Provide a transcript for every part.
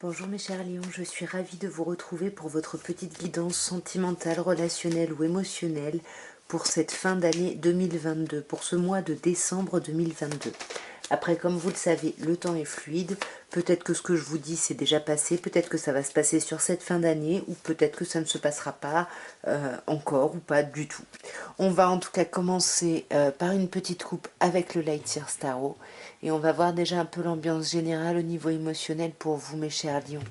Bonjour mes chers lions, je suis ravie de vous retrouver pour votre petite guidance sentimentale, relationnelle ou émotionnelle pour cette fin d'année 2022, pour ce mois de décembre 2022. Après, comme vous le savez, le temps est fluide, peut-être que ce que je vous dis c'est déjà passé, peut-être que ça va se passer sur cette fin d'année, ou peut-être que ça ne se passera pas encore, ou pas du tout. On va en tout cas commencer par une petite coupe avec le Light Year Tarot, et on va voir déjà un peu l'ambiance générale au niveau émotionnel pour vous mes chers lions.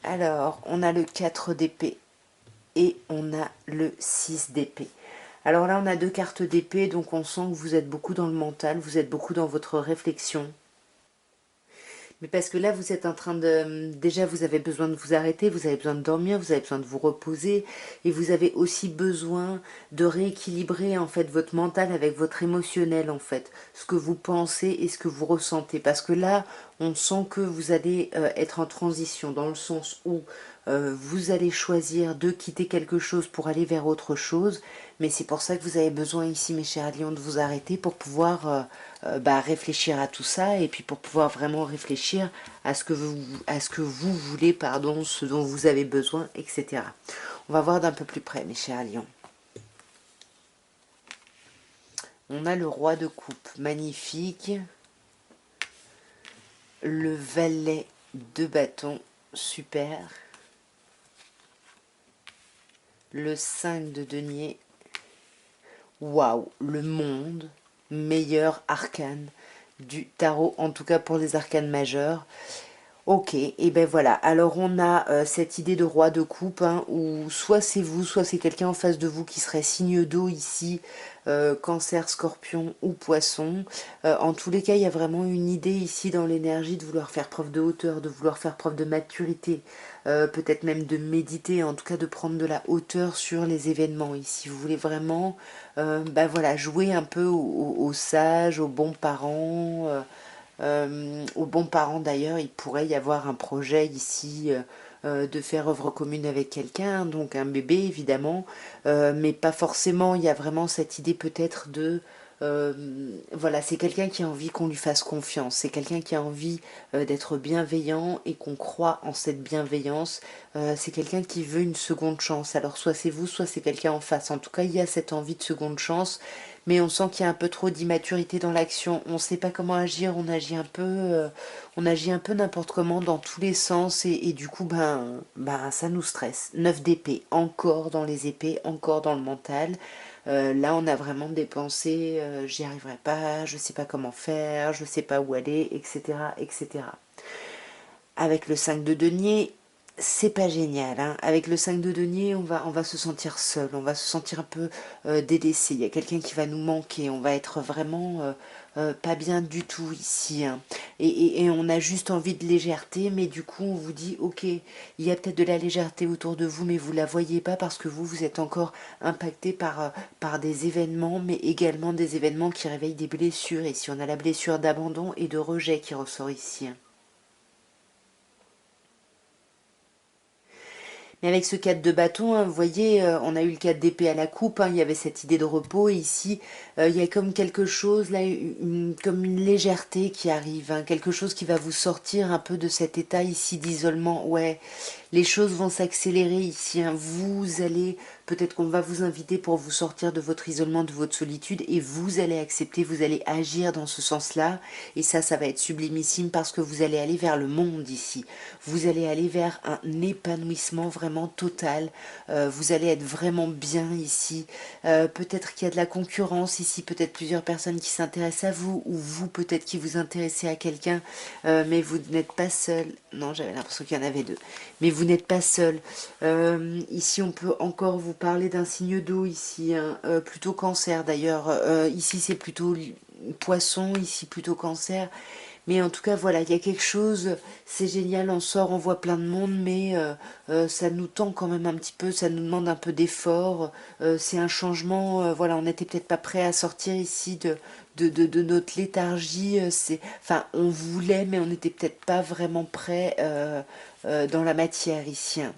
Alors, on a le 4 d'épée et on a le 6 d'épée. Alors là, on a deux cartes d'épée, donc on sent que vous êtes beaucoup dans le mental, vous êtes beaucoup dans votre réflexion. Mais parce que là, vous êtes en train de... Déjà, vous avez besoin de vous arrêter, vous avez besoin de dormir, vous avez besoin de vous reposer. Et vous avez aussi besoin de rééquilibrer, en fait, votre mental avec votre émotionnel, en fait. Ce que vous pensez et ce que vous ressentez. Parce que là, on sent que vous allez être en transition, dans le sens où vous allez choisir de quitter quelque chose pour aller vers autre chose. Mais c'est pour ça que vous avez besoin ici, mes chers lions, de vous arrêter pour pouvoir réfléchir à tout ça et puis pour pouvoir vraiment réfléchir à ce que vous voulez, pardon, ce dont vous avez besoin, etc. On va voir d'un peu plus près, mes chers lions. On a le roi de coupe, magnifique. Le valet de bâton, super. Le 5 de denier. Waouh, le monde, meilleur arcane du tarot, en tout cas pour les arcanes majeurs. Ok, et ben voilà, alors on a cette idée de roi de coupe, hein, où soit c'est vous, soit c'est quelqu'un en face de vous qui serait signe d'eau ici, cancer, scorpion ou poisson. En tous les cas, il y a vraiment une idée ici dans l'énergie de vouloir faire preuve de hauteur, de vouloir faire preuve de maturité, peut-être même de méditer, en tout cas de prendre de la hauteur sur les événements ici. Vous voulez vraiment voilà, jouer un peu au sage, aux bons parents. Aux bons parents d'ailleurs, il pourrait y avoir un projet ici de faire œuvre commune avec quelqu'un, donc un bébé évidemment, mais pas forcément, il y a vraiment cette idée peut-être de... voilà, c'est quelqu'un qui a envie qu'on lui fasse confiance, c'est quelqu'un qui a envie d'être bienveillant et qu'on croit en cette bienveillance, c'est quelqu'un qui veut une seconde chance, alors soit c'est vous, soit c'est quelqu'un en face, en tout cas il y a cette envie de seconde chance, mais on sent qu'il y a un peu trop d'immaturité dans l'action. On ne sait pas comment agir, on agit un peu n'importe comment dans tous les sens et du coup ça nous stresse. 9 d'épée, encore dans les épées, encore dans le mental. Là on a vraiment des pensées, j'y arriverai pas, je sais pas comment faire, je sais pas où aller, etc., etc. Avec le 5 de denier, c'est pas génial, hein. Avec le 5 de denier, on va se sentir seul, on va se sentir un peu délaissé. Il y a quelqu'un qui va nous manquer, on va être vraiment pas bien du tout ici, hein. Et on a juste envie de légèreté, mais du coup, on vous dit, ok, il y a peut-être de la légèreté autour de vous, mais vous la voyez pas parce que vous êtes encore impacté par des événements, mais également des événements qui réveillent des blessures. Et si on a la blessure d'abandon et de rejet qui ressort ici, hein. Mais avec ce 4 de bâton, hein, vous voyez, on a eu le 4 d'épée à la coupe, hein, il y avait cette idée de repos, et ici, il y a comme quelque chose, là, comme une légèreté qui arrive, hein, quelque chose qui va vous sortir un peu de cet état ici d'isolement. Ouais, les choses vont s'accélérer ici, hein. Vous allez, peut-être qu'on va vous inviter pour vous sortir de votre isolement, de votre solitude, et vous allez accepter, vous allez agir dans ce sens-là, et ça va être sublimissime parce que vous allez aller vers le monde ici. Vous allez aller vers un épanouissement vraiment total. Vous allez être vraiment bien ici. Peut-être qu'il y a de la concurrence ici, peut-être plusieurs personnes qui s'intéressent à vous, ou vous peut-être qui vous intéressez à quelqu'un, mais vous n'êtes pas seul. Non, j'avais l'impression qu'il y en avait deux. Mais vous n'êtes pas seul. Ici, on peut encore vous parler d'un signe d'eau ici, hein, plutôt cancer d'ailleurs. Ici, c'est plutôt poisson, ici plutôt cancer. Mais en tout cas, voilà, il y a quelque chose, c'est génial, on sort, on voit plein de monde, mais ça nous tend quand même un petit peu, ça nous demande un peu d'effort. C'est un changement, voilà, on n'était peut-être pas prêt à sortir ici de notre léthargie. Enfin, on voulait, mais on n'était peut-être pas vraiment prêt dans la matière ici, hein.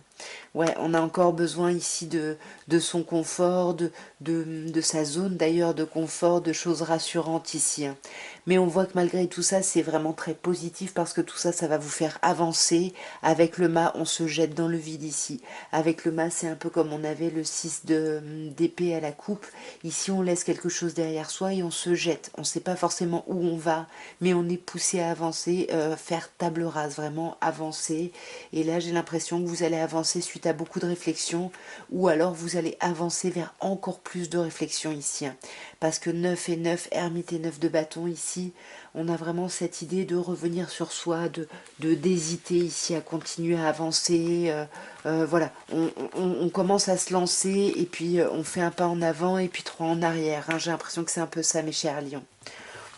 Ouais, on a encore besoin ici de son confort, de sa zone d'ailleurs de confort, de choses rassurantes ici, hein. Mais on voit que malgré tout ça, c'est vraiment très positif parce que tout ça, ça va vous faire avancer. Avec le mât, on se jette dans le vide ici. Avec le mât, c'est un peu comme on avait le 6 d'épée à la coupe. Ici, on laisse quelque chose derrière soi et on se jette. On ne sait pas forcément où on va, mais on est poussé à avancer, faire table rase, vraiment avancer. Et là, j'ai l'impression que vous allez avancer suite à beaucoup de réflexions, ou alors vous allez avancer vers encore plus de réflexions ici, hein. Parce que 9 et 9, ermite et 9 de bâton ici, on a vraiment cette idée de revenir sur soi, d'hésiter ici à continuer à avancer. Voilà, on commence à se lancer et puis on fait un pas en avant et puis trois en arrière, hein. J'ai l'impression que c'est un peu ça, mes chers lions.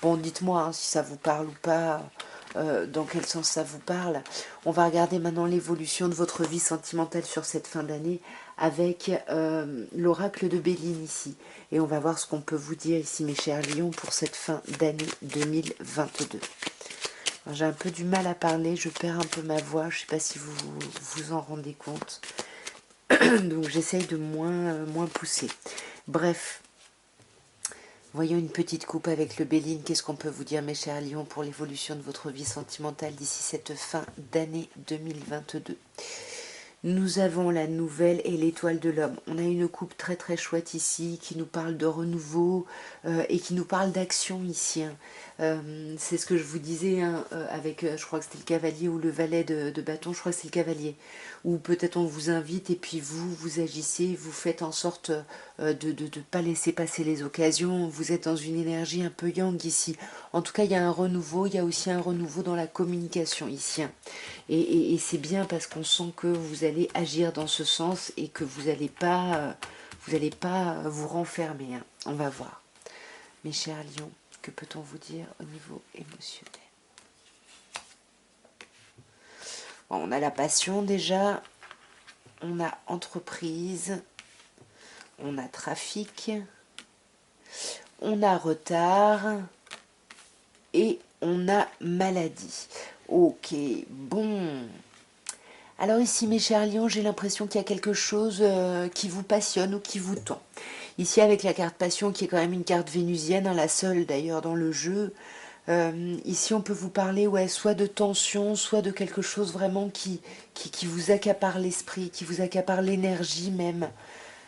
Bon, dites-moi hein, si ça vous parle ou pas, dans quel sens ça vous parle. On va regarder maintenant l'évolution de votre vie sentimentale sur cette fin d'année avec l'oracle de Béline ici. Et on va voir ce qu'on peut vous dire ici, mes chers lions, pour cette fin d'année 2022. J'ai un peu du mal à parler, je perds un peu ma voix, je ne sais pas si vous vous en rendez compte. Donc j'essaye de moins pousser. Bref, voyons une petite coupe avec le Béline. Qu'est-ce qu'on peut vous dire, mes chers lions, pour l'évolution de votre vie sentimentale d'ici cette fin d'année 2022? Nous avons la nouvelle et l'étoile de l'homme. On a une coupe très très chouette ici qui nous parle de renouveau et qui nous parle d'action ici, hein. C'est ce que je vous disais hein, avec, je crois que c'était le cavalier ou le valet de bâton, je crois que c'est le cavalier. Ou peut-être on vous invite et puis vous agissez, vous faites en sorte de ne pas laisser passer les occasions. Vous êtes dans une énergie un peu yang ici. En tout cas, il y a un renouveau, il y a aussi un renouveau dans la communication ici, hein. Et c'est bien parce qu'on sent que vous allez agir dans ce sens et que vous n'allez pas vous renfermer, hein. On va voir. Mes chers lions, que peut-on vous dire au niveau émotionnel? Bon, on a la passion déjà, on a entreprise, on a trafic, on a retard et on a maladie. Ok, bon. Alors ici, mes chers lions, j'ai l'impression qu'il y a quelque chose qui vous passionne ou qui vous tend. Ici, avec la carte passion, qui est quand même une carte vénusienne, hein, la seule d'ailleurs dans le jeu, ici on peut vous parler ouais, soit de tension, soit de quelque chose vraiment qui vous accapare l'esprit, qui vous accapare l'énergie même.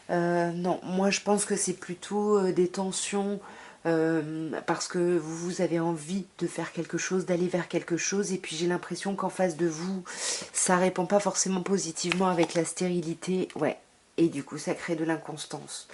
Non, moi je pense que c'est plutôt des tensions parce que vous avez envie de faire quelque chose, d'aller vers quelque chose, et puis j'ai l'impression qu'en face de vous, ça répond pas forcément positivement avec la stérilité, ouais, et du coup ça crée de l'inconstance.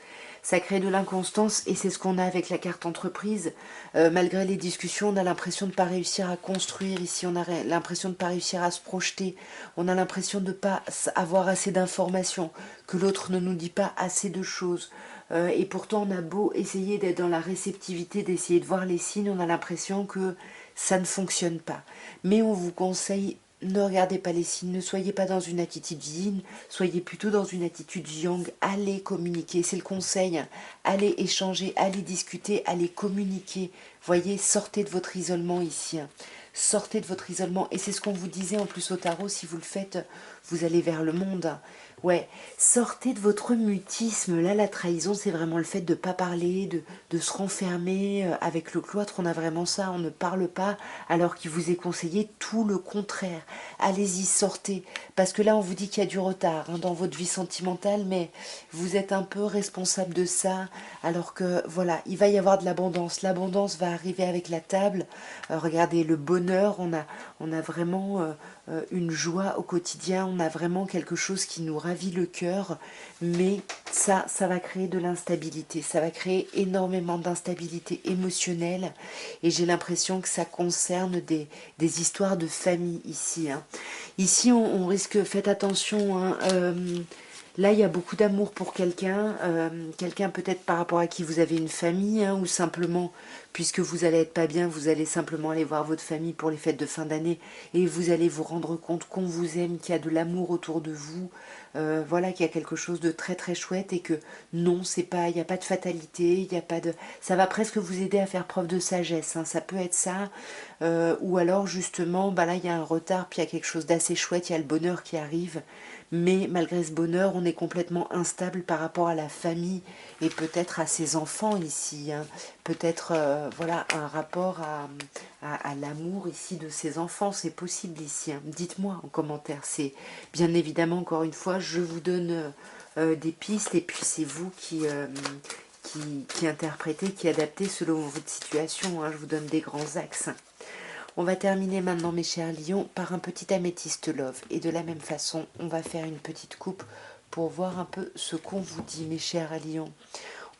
Ça crée de l'inconstance et c'est ce qu'on a avec la carte entreprise. Malgré les discussions, on a l'impression de ne pas réussir à construire ici, on a l'impression de ne pas réussir à se projeter, on a l'impression de ne pas avoir assez d'informations, que l'autre ne nous dit pas assez de choses. Et pourtant, on a beau essayer d'être dans la réceptivité, d'essayer de voir les signes, on a l'impression que ça ne fonctionne pas. Mais on vous conseille, ne regardez pas les signes, ne soyez pas dans une attitude yin, soyez plutôt dans une attitude yang, allez communiquer, c'est le conseil, allez échanger, allez discuter, allez communiquer. Voyez, sortez de votre isolement ici, hein. Sortez de votre isolement, et c'est ce qu'on vous disait en plus au tarot, si vous le faites, vous allez vers le monde. Ouais, sortez de votre mutisme. Là, la trahison, c'est vraiment le fait de ne pas parler, de se renfermer. Avec le cloître, on a vraiment ça, on ne parle pas, alors qu'il vous est conseillé tout le contraire. Allez-y, sortez. Parce que là, on vous dit qu'il y a du retard hein, dans votre vie sentimentale, mais vous êtes un peu responsable de ça, alors que, voilà, il va y avoir de l'abondance. L'abondance va arriver avec la table. Regardez, le bonheur, on a vraiment une joie au quotidien, on a vraiment quelque chose qui nous ravit le cœur, mais ça va créer de l'instabilité, ça va créer énormément d'instabilité émotionnelle, et j'ai l'impression que ça concerne des histoires de famille ici, hein. Ici, on risque, faites attention, hein, là, il y a beaucoup d'amour pour quelqu'un, quelqu'un peut-être par rapport à qui vous avez une famille, hein, ou simplement, puisque vous allez être pas bien, vous allez simplement aller voir votre famille pour les fêtes de fin d'année, et vous allez vous rendre compte qu'on vous aime, qu'il y a de l'amour autour de vous, voilà, qu'il y a quelque chose de très très chouette, et que non, c'est pas, il n'y a pas de fatalité, il y a pas de, ça va presque vous aider à faire preuve de sagesse, hein, ça peut être ça, ou alors justement, bah là il y a un retard, puis il y a quelque chose d'assez chouette, il y a le bonheur qui arrive, mais malgré ce bonheur, on est complètement instable par rapport à la famille et peut-être à ses enfants ici, hein. Peut-être voilà un rapport à l'amour ici de ses enfants, c'est possible ici, hein. Dites-moi en commentaire, c'est bien évidemment encore une fois, je vous donne des pistes et puis c'est vous qui interprétez, qui adaptez selon votre situation, hein. Je vous donne des grands axes. On va terminer maintenant, mes chers lions, par un petit améthyste love. Et de la même façon, on va faire une petite coupe pour voir un peu ce qu'on vous dit, mes chers lions.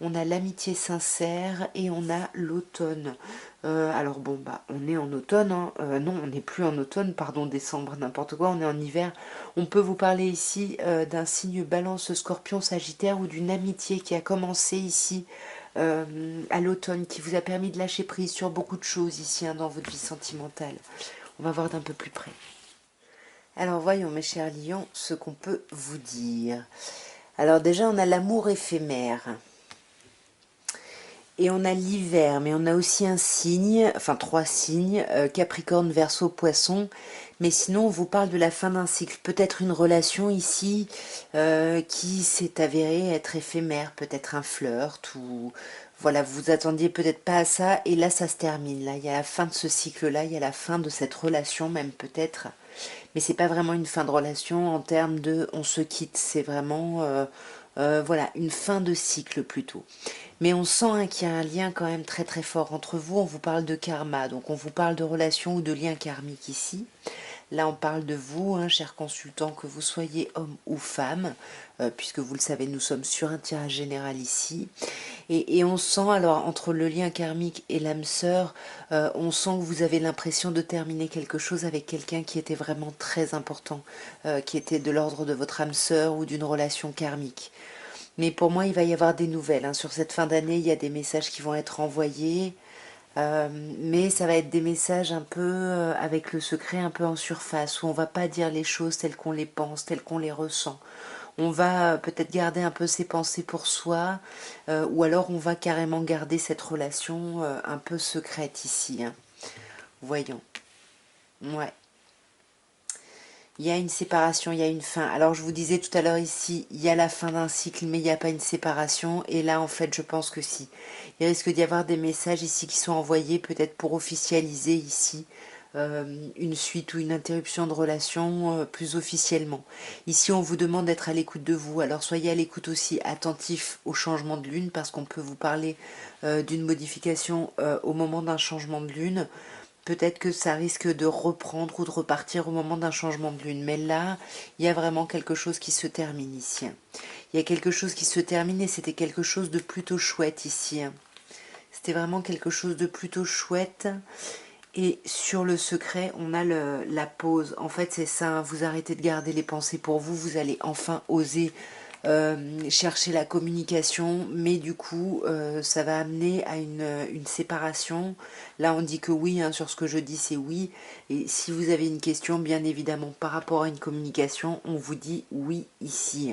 On a l'amitié sincère et on a l'automne. Alors bon, bah on est en automne, hein. Non, on n'est plus en automne, pardon, décembre, n'importe quoi, on est en hiver. On peut vous parler ici d'un signe balance, scorpion, sagittaire ou d'une amitié qui a commencé ici à l'automne, qui vous a permis de lâcher prise sur beaucoup de choses ici, hein, dans votre vie sentimentale. On va voir d'un peu plus près. Alors voyons, mes chers lions, ce qu'on peut vous dire. Alors déjà, on a l'amour éphémère. Et on a l'hiver, mais on a aussi un signe, enfin 3 signes, Capricorne, Verseau, Poisson. Mais sinon, on vous parle de la fin d'un cycle. Peut-être une relation ici qui s'est avérée être éphémère, peut-être un flirt ou... Voilà, vous vous attendiez peut-être pas à ça et là, ça se termine. Là, il y a la fin de ce cycle-là, il y a la fin de cette relation même peut-être. Mais c'est pas vraiment une fin de relation en termes de on se quitte. C'est vraiment... voilà, une fin de cycle plutôt. Mais on sent hein, qu'il y a un lien quand même très très fort entre vous. On vous parle de karma, donc on vous parle de relations ou de liens karmiques ici. Là, on parle de vous, hein, cher consultant, que vous soyez homme ou femme, puisque vous le savez, nous sommes sur un tirage général ici. Et on sent, alors, entre le lien karmique et l'âme sœur, on sent que vous avez l'impression de terminer quelque chose avec quelqu'un qui était vraiment très important, qui était de l'ordre de votre âme sœur ou d'une relation karmique. Mais pour moi, il va y avoir des nouvelles, hein. Sur cette fin d'année, il y a des messages qui vont être envoyés. Mais ça va être des messages un peu avec le secret un peu en surface, où on va pas dire les choses telles qu'on les pense, telles qu'on les ressent. On va peut-être garder un peu ses pensées pour soi, ou alors on va carrément garder cette relation un peu secrète ici, hein. Voyons. Ouais. Il y a une séparation, il y a une fin. Alors je vous disais tout à l'heure ici, il y a la fin d'un cycle, mais il n'y a pas une séparation. Et là, en fait, je pense que si. Il risque d'y avoir des messages ici qui sont envoyés, peut-être pour officialiser ici une suite ou une interruption de relation plus officiellement. Ici, on vous demande d'être à l'écoute de vous. Alors soyez à l'écoute aussi attentif au changement de lune, parce qu'on peut vous parler d'une modification au moment d'un changement de lune. Peut-être que ça risque de reprendre ou de repartir au moment d'un changement de lune. Mais là, il y a vraiment quelque chose qui se termine ici. Il y a quelque chose qui se termine et c'était quelque chose de plutôt chouette ici. C'était vraiment quelque chose de plutôt chouette. Et sur le secret, on a la pause. En fait, c'est ça, vous arrêtez de garder les pensées pour vous. Vous allez enfin oser chercher la communication, mais du coup ça va amener à une séparation. Là on dit que oui, hein, sur ce que je dis c'est oui, et si vous avez une question bien évidemment par rapport à une communication, on vous dit oui ici.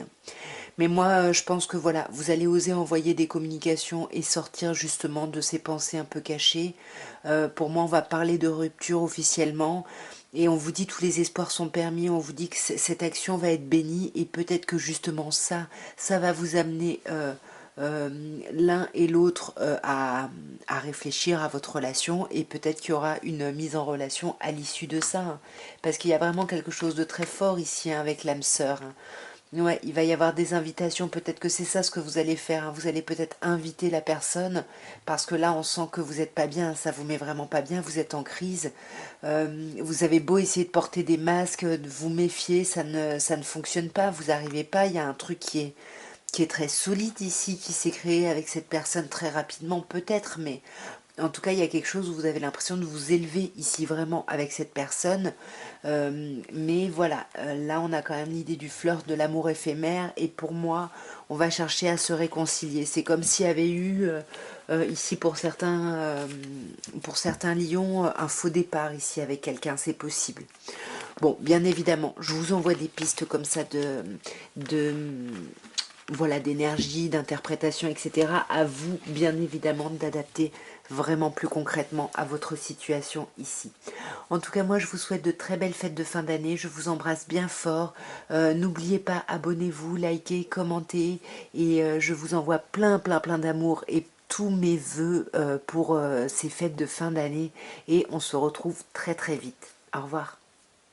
Mais moi je pense que voilà, vous allez oser envoyer des communications et sortir justement de ces pensées un peu cachées. Pour moi on va parler de rupture officiellement. Et on vous dit tous les espoirs sont permis, on vous dit que cette action va être bénie et peut-être que justement ça va vous amener l'un et l'autre à réfléchir à votre relation et peut-être qu'il y aura une mise en relation à l'issue de ça. Hein. Parce qu'il y a vraiment quelque chose de très fort ici hein, avec l'âme sœur. Hein. Ouais, il va y avoir des invitations, peut-être que c'est ça ce que vous allez faire, hein. Vous allez peut-être inviter la personne, parce que là on sent que vous n'êtes pas bien, ça vous met vraiment pas bien, vous êtes en crise. Vous avez beau essayer de porter des masques, de vous méfier, ça ne fonctionne pas, vous n'arrivez pas, il y a un truc qui est très solide ici, qui s'est créé avec cette personne très rapidement peut-être, mais en tout cas, il y a quelque chose où vous avez l'impression de vous élever ici vraiment avec cette personne. Mais voilà, là on a quand même l'idée du flirt, de l'amour éphémère. Et pour moi, on va chercher à se réconcilier. C'est comme s'il y avait eu ici pour certains lions un faux départ ici avec quelqu'un. C'est possible. Bon, bien évidemment, je vous envoie des pistes comme ça de voilà, d'énergie, d'interprétation, etc. À vous, bien évidemment, d'adapter vraiment plus concrètement à votre situation ici. En tout cas, moi, je vous souhaite de très belles fêtes de fin d'année. Je vous embrasse bien fort. N'oubliez pas, abonnez-vous, likez, commentez. Et je vous envoie plein d'amour et tous mes vœux pour ces fêtes de fin d'année. Et on se retrouve très vite. Au revoir.